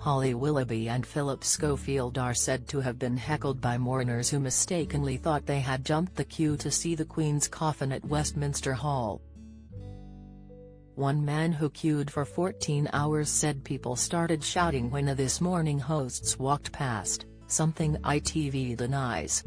Holly Willoughby and Phillip Schofield are said to have been heckled by mourners who mistakenly thought they had jumped the queue to see the Queen's coffin at Westminster Hall. One man who queued for 14 hours said people started shouting when the This Morning hosts walked past, something ITV denies.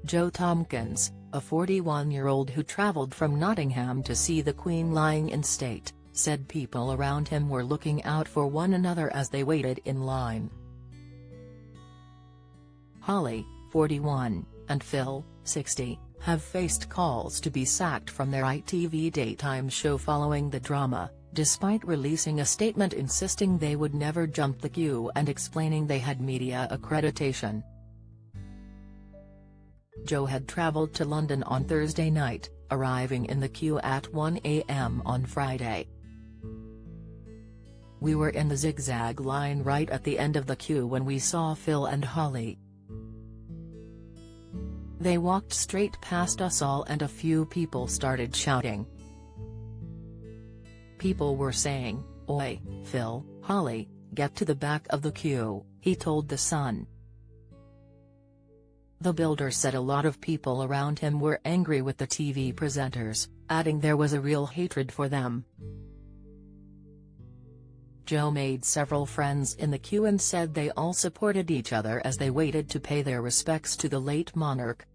Joe Tompkins, a 41-year-old who travelled from Nottingham to see the Queen lying in state, said people around him were looking out for one another as they waited in line. Holly, 41, and Phil, 60, have faced calls to be sacked from their ITV daytime show following the drama, despite releasing a statement insisting they would never jump the queue and explaining they had media accreditation. Joe had travelled to London on Thursday night, arriving in the queue at 1 a.m. on Friday. "We were in the zigzag line right at the end of the queue when we saw Phil and Holly. They walked straight past us all and a few people started shouting. People were saying, 'Oi, Phil, Holly, get to the back of the queue,'" he told The Sun. The builder said a lot of people around him were angry with the TV presenters, adding there was a real hatred for them. Joe made several friends in the queue and said they all supported each other as they waited to pay their respects to the late monarch.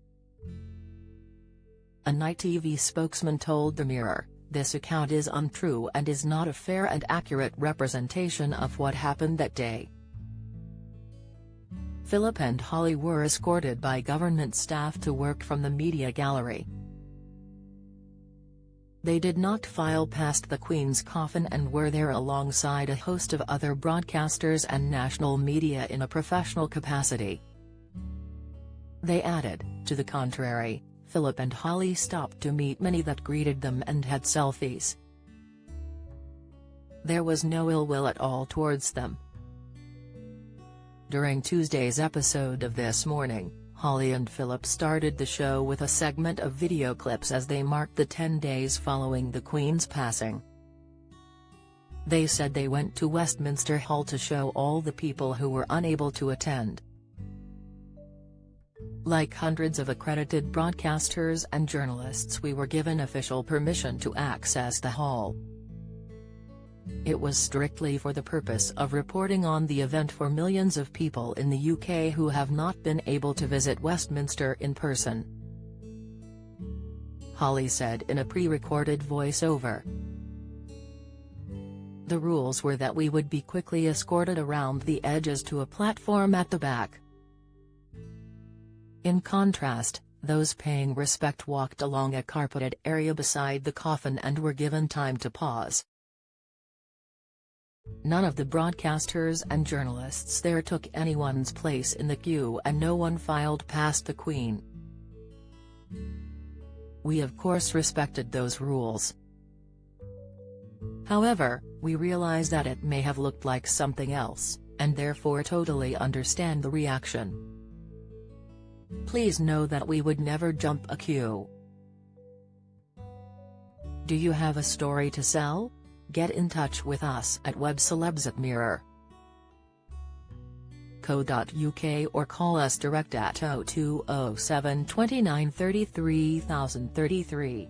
An ITV spokesman told the Mirror, "This account is untrue and is not a fair and accurate representation of what happened that day." Phillip and Holly were escorted by government staff to work from the media gallery. They did not file past the Queen's coffin and were there alongside a host of other broadcasters and national media in a professional capacity. They added, to the contrary, Phillip and Holly stopped to meet many that greeted them and had selfies. There was no ill will at all towards them. During Tuesday's episode of This Morning, Holly and Phillip started the show with a segment of video clips as they marked the 10 days following the Queen's passing. They said they went to Westminster Hall to show all the people who were unable to attend. "Like hundreds of accredited broadcasters and journalists, we were given official permission to access the hall. It was strictly for the purpose of reporting on the event for millions of people in the UK who have not been able to visit Westminster in person," Holly said in a pre-recorded voiceover. "The rules were that we would be quickly escorted around the edges to a platform at the back. In contrast, those paying respect walked along a carpeted area beside the coffin and were given time to pause. None of the broadcasters and journalists there took anyone's place in the queue and no one filed past the Queen. We of course respected those rules. However, we realize that it may have looked like something else, and therefore totally understand the reaction. Please know that we would never jump a queue. Do you have a story to sell? Get in touch with us at webcelebs@mirror.co.uk or call us direct at 0207 29 33 033.